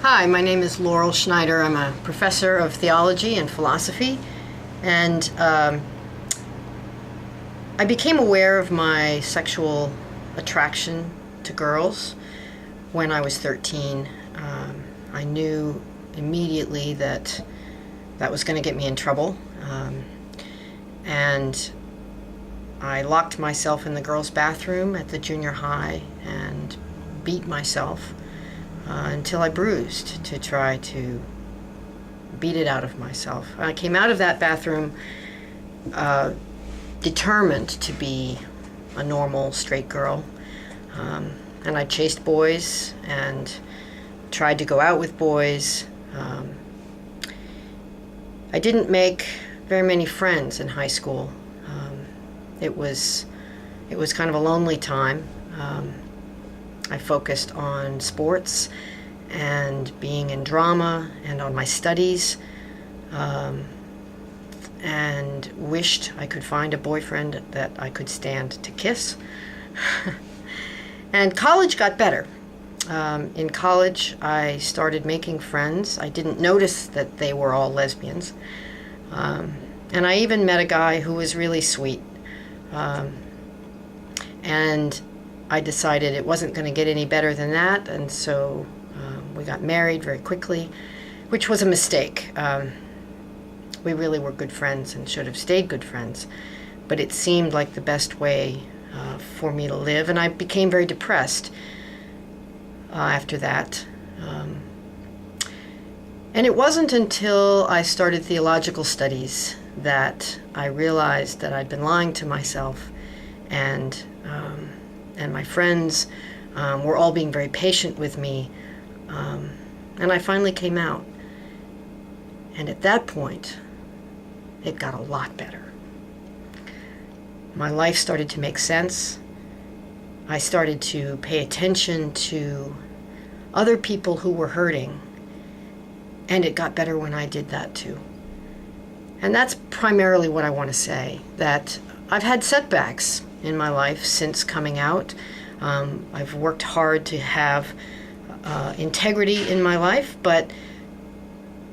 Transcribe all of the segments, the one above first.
Hi, my name is Laurel Schneider. I'm a professor of theology and philosophy, and I became aware of my sexual attraction to girls when I was 13. I knew immediately that that was going to get me in trouble, and I locked myself in the girls' bathroom at the junior high and beat myself until I bruised to try to beat it out of myself. I came out of that bathroom determined to be a normal straight girl, and I chased boys and tried to go out with boys. I didn't make very many friends in high school. It was kind of a lonely time. I focused on sports and being in drama and on my studies, and wished I could find a boyfriend that I could stand to kiss. And college got better. In college, I started making friends. I didn't notice that they were all lesbians. And I even met a guy who was really sweet. And I decided it wasn't going to get any better than that, and so we got married very quickly, which was a mistake. We really were good friends and should have stayed good friends, but it seemed like the best way for me to live, and I became very depressed after that. And it wasn't until I started theological studies that I realized that I'd been lying to myself, and my friends were all being very patient with me, and I finally came out. And at that point, it got a lot better. My life started to make sense. I started to pay attention to other people who were hurting, and it got better when I did that too. And that's primarily what I want to say, that I've had setbacks in my life since coming out. I've worked hard to have integrity in my life, but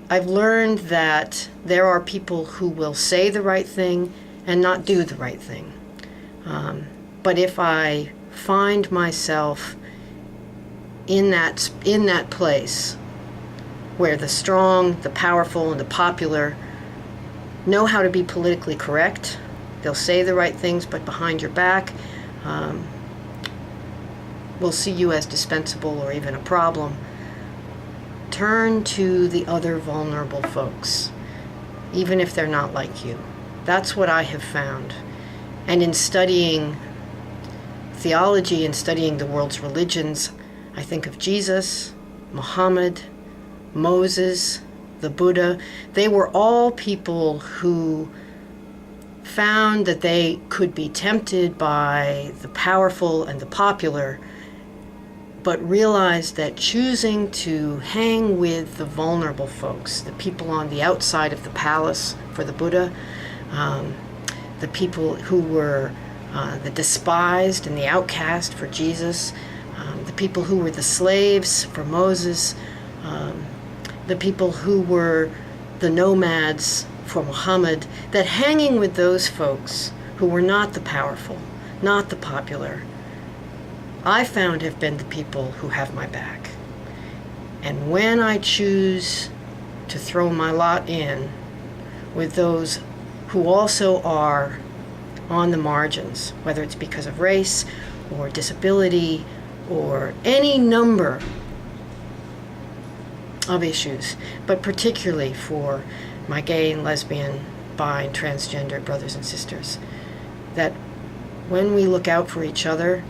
I've learned that there are people who will say the right thing and not do the right thing. But if I find myself in that place where the strong, the powerful, and the popular know how to be politically correct, they'll say the right things, but behind your back, will see you as dispensable or even a problem. Turn to the other vulnerable folks, even if they're not like you. That's what I have found. And in studying theology and studying the world's religions, I think of Jesus, Muhammad, Moses, the Buddha. They were all people who found that they could be tempted by the powerful and the popular, but realized that choosing to hang with the vulnerable folks, the people on the outside of the palace for the Buddha, the people who were the despised and the outcast for Jesus, the people who were the slaves for Moses, the people who were the nomads for Muhammad, that hanging with those folks who were not the powerful, not the popular, I found have been the people who have my back. And when I choose to throw my lot in with those who also are on the margins, whether it's because of race or disability or any number of issues, but particularly for my gay and lesbian, bi and transgender brothers and sisters, that when we look out for each other,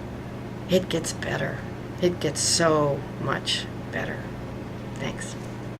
it gets better. It gets so much better. Thanks.